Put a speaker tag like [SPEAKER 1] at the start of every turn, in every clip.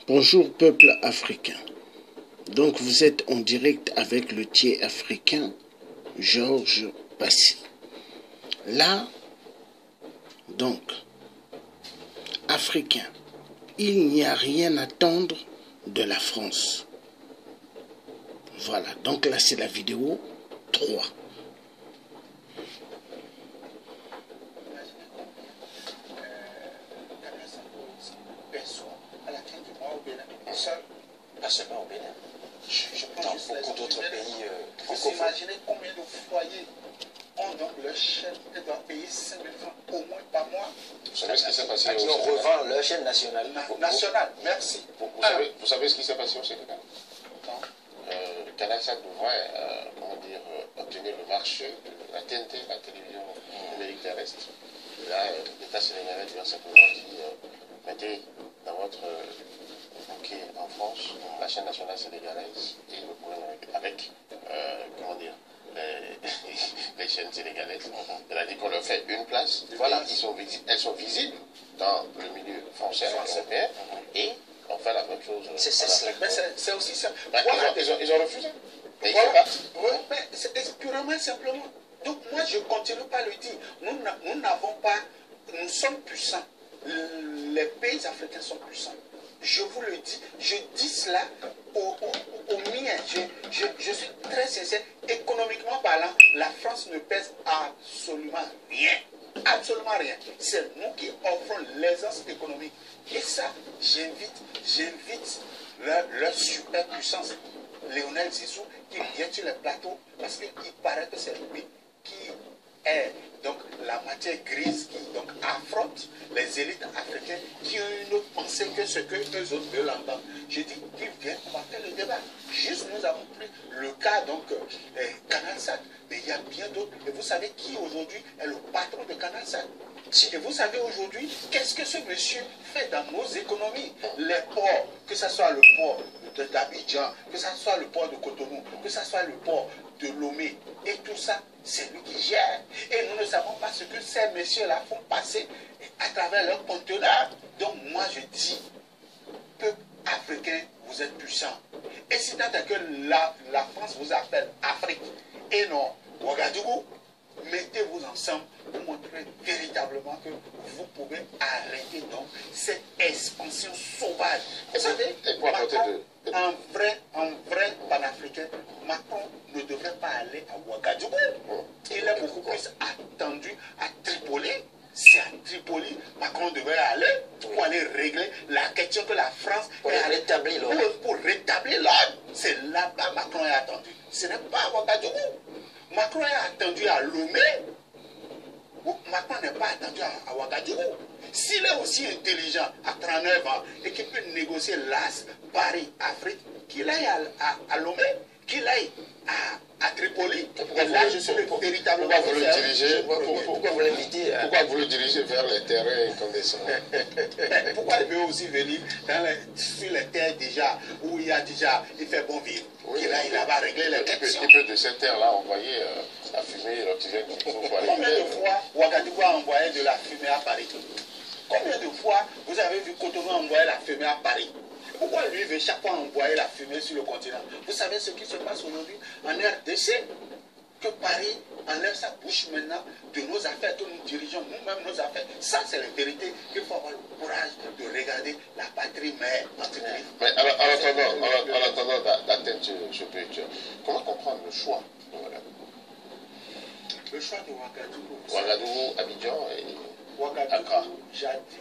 [SPEAKER 1] Bonjour peuple africain. Donc vous êtes en direct avec le tiers africain Georges Passy. Là, donc, africain, il n'y a rien à attendre de la France. Voilà, donc là c'est la vidéo 3.
[SPEAKER 2] Pas seulement au Bénin. Dans beaucoup d'autres pays
[SPEAKER 3] vous imaginez combien de foyers ont donc leur chaîne et doivent payer 5 000 francs au moins par mois.
[SPEAKER 2] Vous savez ce qui s'est passé au Sénégal? Qui revend leur chaîne nationale.
[SPEAKER 3] Nationale, merci.
[SPEAKER 2] Vous savez ce qui s'est passé au Sénégal?
[SPEAKER 3] Non.
[SPEAKER 2] Canal 5 devrait obtenir le marché de la TNT, la télévision numérique terrestre. Là, l'État sénégalais doit simplement dire mettez dans votre bouquet en France la chaîne nationale sénégalaise et le problème avec les chaînes sénégalaises. Elle a dit qu'on leur fait une place. Voilà, elles sont visibles dans le milieu français et européen et on fait la même chose.
[SPEAKER 3] C'est aussi ça.
[SPEAKER 2] Ils ont refusé.
[SPEAKER 3] Oui, mais c'est purement simplement. Donc moi je continue pas à le dire. Nous n'avons pas, nous sommes puissants. Les pays africains sont puissants. Je vous le dis, je dis cela aux miens. Je suis très sincère. Économiquement parlant, la France ne pèse absolument rien. Absolument rien. C'est nous qui offrons l'aisance économique. Et ça, j'invite leur superpuissance, Lionel Zizou, qui vient sur les plateaux parce qu'il paraît que c'est lui qui est donc la matière grise qui donc affronte les élites africaines qui ont une autre pensée que ce que eux autres veulent entendre. Je dis qu'ils viennent, on va faire le débat. Juste nous avons pris le cas donc Canal 5, mais il y a bien d'autres. Et vous savez qui aujourd'hui est le patron de Canal 5? Et vous savez aujourd'hui qu'est-ce que ce monsieur fait dans nos économies? Les ports, que ce soit le port d'Abidjan, que ce soit le port de Cotonou, que ce soit le port de Lomé, et tout ça, c'est lui qui gère. Et nous ne savons pas ce que ces messieurs-là font passer à travers leurs conteneurs. Donc moi je dis, peuple africain, vous êtes puissant. Et si tant est que la France vous appelle Afrique et non Ouagadougou, mettez-vous ensemble pour montrer véritablement que vous pouvez arrêter donc cette expansion sauvage. Vous savez, Macron, un vrai panafricain, Macron ne devrait pas aller à Ouagadougou. Il est beaucoup plus attendu à Tripoli. C'est à Tripoli, Macron devrait aller pour aller régler la question que la France
[SPEAKER 2] pour rétablir l'ordre.
[SPEAKER 3] Pour rétablir l'ordre. C'est là-bas Macron est attendu. Ce n'est pas à Ouagadougou. Macron est attendu à Lomé. Macron n'est pas attendu à Ouagadougou. S'il est aussi intelligent à 39 ans et qu'il peut négocier l'AS, Paris, Afrique, qu'il aille à Lomé, qu'il aille à Tripoli.
[SPEAKER 2] Pourquoi vous le dirigez vers les terrains incandescents?
[SPEAKER 3] Pourquoi il veut aussi venir sur les terres déjà où il fait bon vivre?
[SPEAKER 2] Oui,
[SPEAKER 3] il va régler les questions.
[SPEAKER 2] Il peut de cette terre-là envoyer la fumée, l'oxygène qu'il faut pour aller.
[SPEAKER 3] Combien de fois Ouagadougou a envoyé de la fumée à Paris? Combien de fois vous avez vu Cotonou envoyer la fumée à Paris? Pourquoi lui veut chaque fois envoyer la fumée sur le continent? Vous savez ce qui se passe aujourd'hui en RDC? Que Paris enlève sa bouche maintenant de nos affaires, que nous dirigeons nous-mêmes nos affaires. Ça, c'est la vérité qu'il faut avoir le courage de regarder la patrie mère entre griffes.
[SPEAKER 2] Mais en attendant d'atteindre ce but, comment comprendre le choix de Ouagadougou?
[SPEAKER 3] Le choix de Ouagadougou.
[SPEAKER 2] Ouagadougou, Abidjan et Accra.
[SPEAKER 3] Jadis,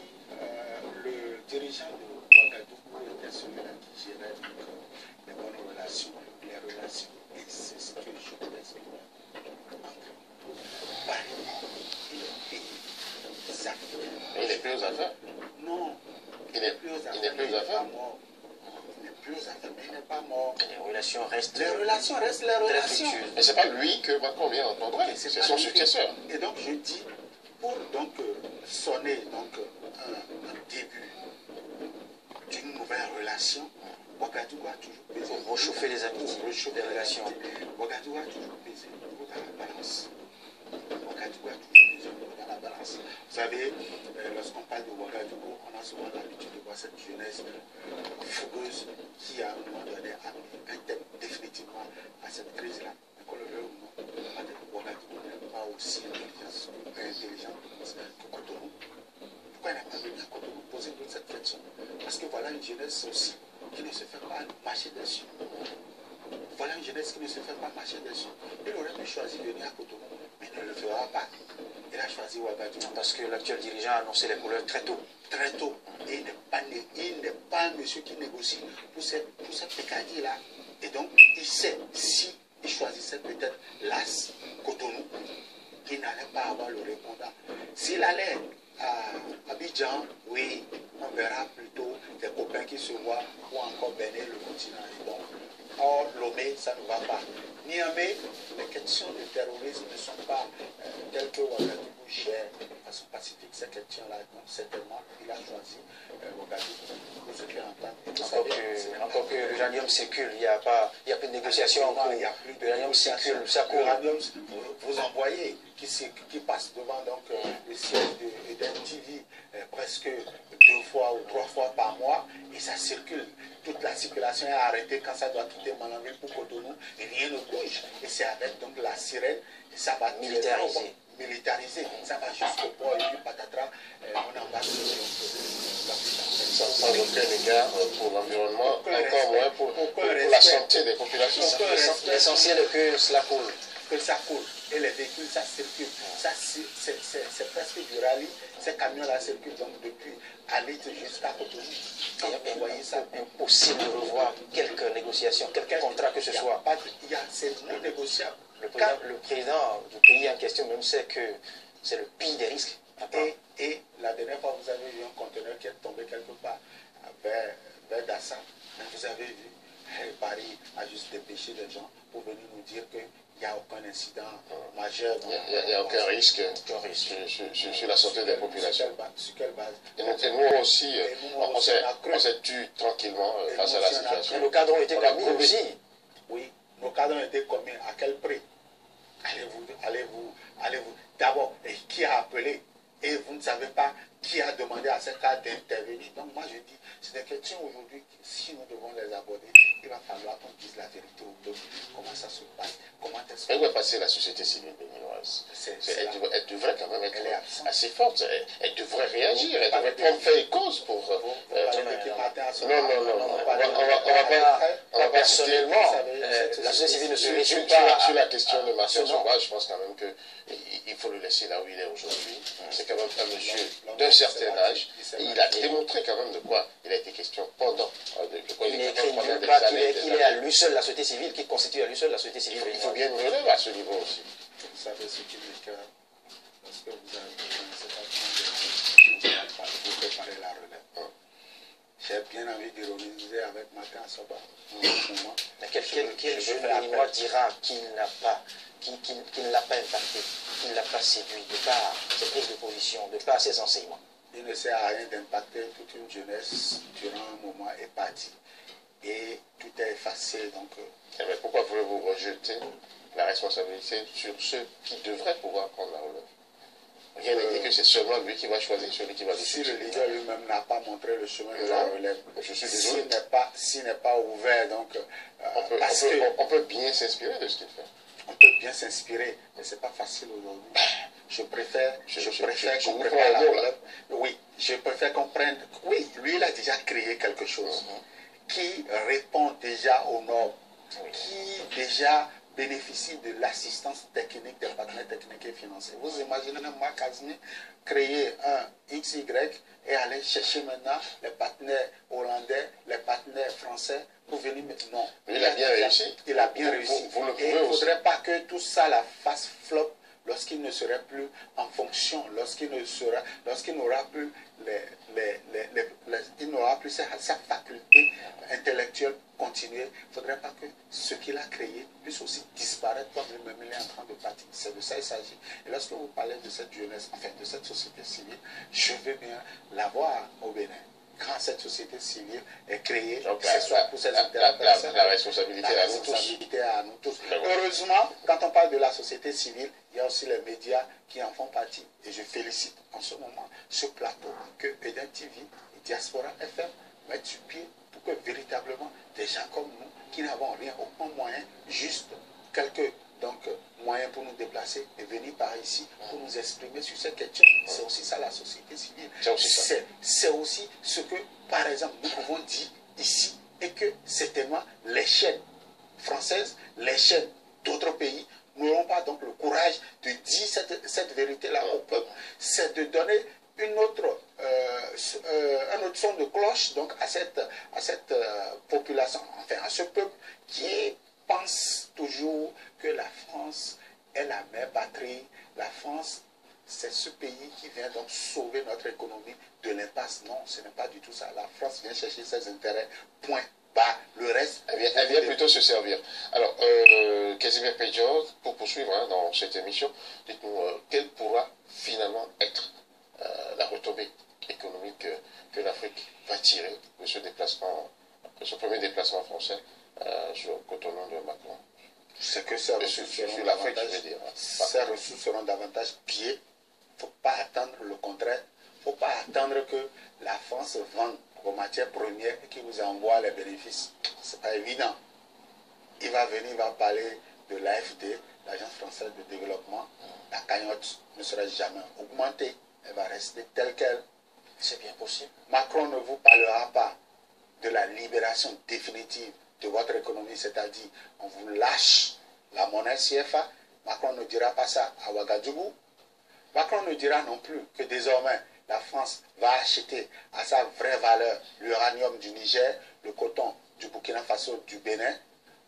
[SPEAKER 3] le dirigeant de Ouagadougou était celui-là qui gérait les bonnes relations, les relations. Et c'est ce que je vous explique. Paris et les pays africains.
[SPEAKER 2] Il n'est plus aux affaires?
[SPEAKER 3] Non.
[SPEAKER 2] Il n'est plus aux affaires?
[SPEAKER 3] Il n'est plus aux affaires, mais il n'est pas mort.
[SPEAKER 2] Les relations restent.
[SPEAKER 3] Les relations restent les relations.
[SPEAKER 2] Mais ce n'est pas lui que Macron vient entendre, c'est son successeur.
[SPEAKER 3] Et donc je dis, pour donc sonner donc un début d'une nouvelle relation, Ouagadougou a toujours pesé.
[SPEAKER 2] Pour chauffer les amitiés, les relations.
[SPEAKER 3] Ouagadougou a toujours pesé dans la balance. Ouagadougou a toujours pesé dans la balance. France. Vous savez, lorsqu'on parle de Ouagadougou, on a souvent l'habitude de voir cette jeunesse fougueuse qui, à un moment donné, a mis un thème définitivement à cette crise-là. Mais qu'on le veuille ou non, Ouagadougou n'est pas aussi intelligent que Cotonou. Pourquoi il n'a pas venu à Cotonou poser toute cette question? Parce que voilà une jeunesse aussi qui ne se fait pas marcher dessus. Voilà une jeunesse qui ne se fait pas marcher dessus. Il aurait pu choisir de venir à Cotonou, mais il ne le fera pas. Il a choisi Ouagadougou.
[SPEAKER 4] Parce que l'actuel dirigeant a annoncé les couleurs très tôt.
[SPEAKER 3] Très tôt. Et il n'est pas un monsieur qui négocie pour ces pécadilles-là. Et donc, il sait, si il choisissait peut-être l'As, Cotonou, il n'allait pas avoir le répondant. S'il allait à Abidjan, oui, on verra plutôt des copains qui se voient ou encore Bénin, le continent. Et donc, or, Lomé, ça ne va pas. Niamey, les questions de terrorisme ne sont pas telles que Ouagadougou gère de façon pacifique ces questions-là. Donc, certainement, il a choisi Ouagadougou pour ce qui entend.
[SPEAKER 4] Encore que l'uranium circule, il n'y a plus de négociation en cours.
[SPEAKER 3] Il n'y a plus de
[SPEAKER 4] l'uranium circule, ça court.
[SPEAKER 3] L'uranium, vous en voyez qui passe devant donc, le siège d'un TV presque 2 fois ou 3 fois par mois et ça circule. Toute la circulation est arrêtée quand ça doit quitter Malanville pour Cotonou et rien ne bouge. Et c'est avec donc la sirène et ça va militarisé. Ça va jusqu'au port et puis patatras, on embarque
[SPEAKER 2] sans aucun égard pour l'environnement, encore moins pour la santé des populations.
[SPEAKER 4] L'essentiel est que cela coule.
[SPEAKER 3] Que ça coule. Et les véhicules, ça circule. Ça, c'est presque du rallye. Ces camions-là circulent donc depuis Alit jusqu'à Cotonou.
[SPEAKER 4] Vous voyez ça. Impossible de revoir quelques négociations, quelques contrats que ce soit.
[SPEAKER 3] C'est non négociable.
[SPEAKER 4] Le président du pays en question même sait que c'est le pire des risques.
[SPEAKER 3] Et la dernière fois, vous avez vu un conteneur qui est tombé quelque part vers Dassa. Vous avez vu, Paris a juste dépêché des gens pour venir nous dire qu'il n'y a aucun incident majeur.
[SPEAKER 2] Il n'y a aucun risque sur la santé des populations.
[SPEAKER 3] Sur quelle base?
[SPEAKER 2] Et nous aussi, on s'est tué tranquillement face à la situation.
[SPEAKER 4] Et nos cadres ont été commis aussi.
[SPEAKER 3] Oui, nos cadres ont été commis. À quel prix? Allez-vous. D'abord, qui a appelé? Et vous ne savez pas qui a demandé à ces cas d'intervenir. Donc moi je dis, c'est des questions aujourd'hui, si nous devons les aborder, il va falloir qu'on dise la vérité au peuple. Comment ça se passe? Comment est-ce
[SPEAKER 2] Elle doit passer la société civile béninoise. Elle devrait quand même être assez forte. Elle devrait réagir. Elle devrait prendre fait et cause pour... Non, on va pas
[SPEAKER 4] personnellement. La société civile ne se résume pas
[SPEAKER 2] sur la question de Martial Sombra. Je pense quand même qu'il faut le laisser là où il est aujourd'hui. C'est quand même un monsieur d'un certain âge. Et il a démontré quand même de quoi il a été question pendant.
[SPEAKER 4] Il est écrit nulle part qu'il est à lui seul la société civile, qui constitue à lui seul la société civile.
[SPEAKER 2] Il faut bien une relève à ce niveau aussi.
[SPEAKER 3] Vous savez ce qui m'écoeure, parce que vous préparer la relève. J'ai bien envie d'ironiser avec Martin Soba.
[SPEAKER 4] Quel jeune béninois dira qu'il ne l'a pas impacté, qu'il ne l'a pas séduit, de par ses prises de position, de par ses enseignements?
[SPEAKER 3] Il ne sert à rien d'impacter toute une jeunesse durant un moment est parti. Et tout est effacé. Donc,
[SPEAKER 2] mais pourquoi voulez-vous rejeter la responsabilité sur ceux qui devraient pouvoir prendre la relève? Rien n'est dit que c'est seulement lui qui va choisir celui qui va le suivre.
[SPEAKER 3] Si le leader lui-même n'a pas montré le chemin de la relève,
[SPEAKER 2] je suis désolé.
[SPEAKER 3] S'il n'est pas ouvert, donc...
[SPEAKER 2] on peut bien s'inspirer de ce qu'il fait.
[SPEAKER 3] On peut bien s'inspirer, mais ce n'est pas facile aujourd'hui. Je préfère qu'on prenne la relève. Oui, je préfère qu'on prenne... Oui, lui, il a déjà créé quelque chose qui répond déjà aux normes, qui déjà bénéficie de l'assistance technique des partenaires techniques et financiers. Vous imaginez moi, Casimir, créer un XY et aller chercher maintenant les partenaires hollandais, les partenaires français pour venir maintenant.
[SPEAKER 2] Non. Il a bien réussi.
[SPEAKER 3] Il a bien réussi.
[SPEAKER 2] Vous le pouvez
[SPEAKER 3] et il ne
[SPEAKER 2] aussi.
[SPEAKER 3] faudrait pas que tout ça la fasse flop lorsqu'il ne serait plus en fonction, lorsqu'il n'aura plus sa faculté intellectuelle continuer. Il ne faudrait pas que ce qu'il a créé puisse aussi disparaître comme lui-même il est en train de partir. C'est de ça qu'il s'agit. Et lorsque vous parlez de cette jeunesse, enfin de cette société civile, je veux bien la voir au Bénin. quand cette société civile est créée,
[SPEAKER 2] Donc,
[SPEAKER 3] que ce soit pour ses intérêts personnels,
[SPEAKER 2] la responsabilité
[SPEAKER 3] la
[SPEAKER 2] à nous tous.
[SPEAKER 3] responsabilité à nous tous.
[SPEAKER 2] D'accord.
[SPEAKER 3] Heureusement, quand on parle de la société civile, il y a aussi les médias qui en font partie. Et je félicite en ce moment ce plateau que Eden TV et Diaspora FM mettent sur pied pour que véritablement des gens comme nous, qui n'avons rien, aucun moyen, juste quelques moyens pour nous déplacer et venir par ici pour nous exprimer sur ces questions. C'est aussi ça la société civile. C'est aussi ce que, par exemple, nous pouvons dire ici et que certainement les chaînes françaises, les chaînes d'autres pays n'auront pas donc le courage de dire cette vérité-là au peuple. C'est de donner un autre son de cloche donc à cette population, enfin à ce peuple qui pense toujours que la France est la mère patrie. La France, c'est ce pays qui vient donc sauver notre économie de l'impasse. Non, ce n'est pas du tout ça. La France vient chercher ses intérêts, point, bas. Le reste,
[SPEAKER 2] elle vient plutôt se servir. Alors, Casimir Pédior, pour poursuivre dans cette émission, dites-nous, quelle pourra finalement être la retombée économique que l'Afrique va tirer de ce déplacement, de ce premier déplacement français sur Cotonou de Macron?
[SPEAKER 3] C'est que ces ressources seront davantage pillées. Il ne faut pas attendre le contraire. Il ne faut pas attendre que la France vende vos matières premières et qu'il vous envoie les bénéfices. Ce n'est pas évident. Il va venir, il va parler de l'AFD, l'Agence française de développement. La cagnotte ne sera jamais augmentée. Elle va rester telle qu'elle.
[SPEAKER 4] C'est bien possible.
[SPEAKER 3] Macron ne vous parlera pas de la libération définitive de votre économie, c'est-à-dire on vous lâche la monnaie CFA. Macron ne dira pas ça à Ouagadougou. Macron ne dira non plus que désormais la France va acheter à sa vraie valeur l'uranium du Niger, le coton du Burkina Faso, du Bénin.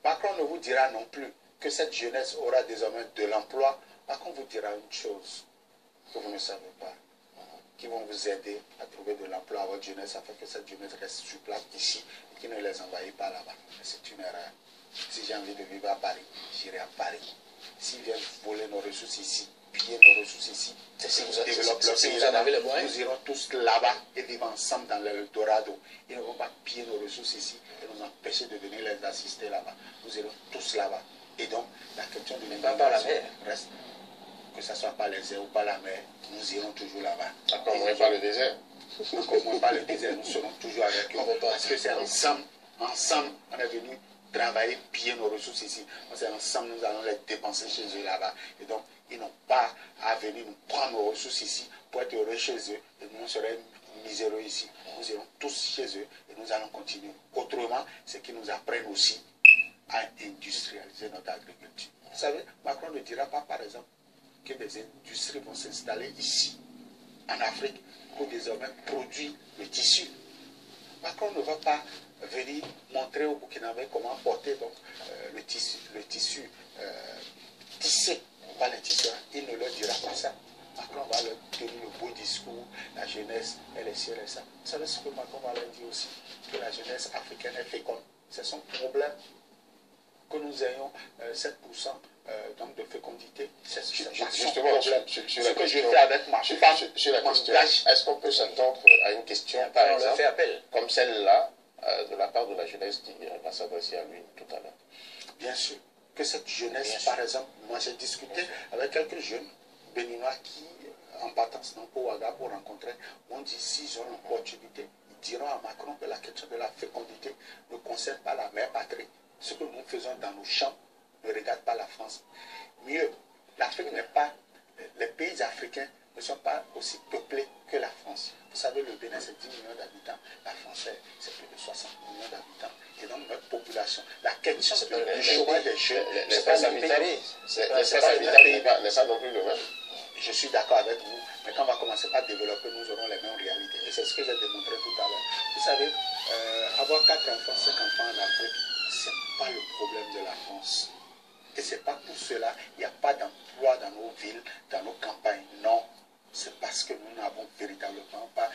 [SPEAKER 3] Macron ne vous dira non plus que cette jeunesse aura désormais de l'emploi. Macron vous dira une chose que vous ne savez pas, qui vont vous aider à trouver de l'emploi à votre jeunesse afin que cette jeunesse reste sur place ici et qui ne les envahit pas là-bas. C'est une erreur. Si j'ai envie de vivre à Paris, j'irai à Paris. S'ils viennent voler nos ressources ici, piller nos ressources ici,
[SPEAKER 4] si vous
[SPEAKER 3] en avez les moyens, nous irons tous là-bas et vivre ensemble dans l'Eldorado. Ils ne vont pas piller nos ressources ici et nous empêcher de venir les assister là-bas. Nous irons tous là-bas. Et donc, la question de l'immigration reste. Que ce soit par les airs ou par la mer, nous irons toujours là-bas.
[SPEAKER 2] Encore moins par le désert.
[SPEAKER 3] Encore moins par le désert, nous serons toujours avec eux. Parce que c'est ensemble, on est venu travailler, piller nos ressources ici. C'est ensemble, nous allons les dépenser chez eux là-bas. Et donc, ils n'ont pas à venir nous prendre nos ressources ici pour être heureux chez eux. Et nous serons miséreux ici. Nous irons tous chez eux et nous allons continuer. Autrement, c'est qu'ils nous apprennent aussi à industrialiser notre agriculture. Vous savez, Macron ne dira pas, par exemple, que des industries vont s'installer ici, en Afrique, pour désormais produire le tissu. Macron ne va pas venir montrer aux Burkinabés comment porter donc, le tissu tissé par les tisseurs. Il ne leur dira pas ça. Macron va leur tenir le beau discours, la jeunesse, elle est ci, elle est ça. Vous savez ce que Macron va leur dire aussi? Que la jeunesse africaine est féconde. C'est son problème. Que nous ayons 7% donc de fécondité. C'est
[SPEAKER 2] justement sur la
[SPEAKER 3] que je fais avec ma femme.
[SPEAKER 2] Sur la question, est-ce qu'on peut s'attendre à une question, par exemple, comme celle-là, de la part de la jeunesse qui va s'adresser à lui tout à l'heure?
[SPEAKER 3] Bien sûr. Que cette jeunesse, par exemple, moi j'ai discuté avec quelques jeunes béninois qui, en partant pour Ouaga pour rencontrer, m'ont dit s'ils ont l'opportunité, ils diront à Macron que la question de la fécondité ne concerne pas la mère patrie. Ce que nous faisons dans nos champs ne regarde pas la France. Mieux, l'Afrique n'est pas, les pays africains ne sont pas aussi peuplés que la France. Vous savez, le Bénin c'est 10 millions d'habitants, la France c'est plus de 60 millions d'habitants. Et donc notre population, la question du chômage des jeunes,
[SPEAKER 2] n'est pas non plus le même.
[SPEAKER 3] Je suis d'accord avec vous, mais quand on va commencer par développer, nous aurons les mêmes réalités. Et c'est ce que j'ai démontré tout à l'heure. Vous savez, avoir 4 enfants, 5 enfants en Afrique, ce n'est pas le problème de la France. Et ce n'est pas pour cela, il n'y a pas d'emploi dans nos villes, dans nos campagnes. Non, c'est parce que nous n'avons véritablement pas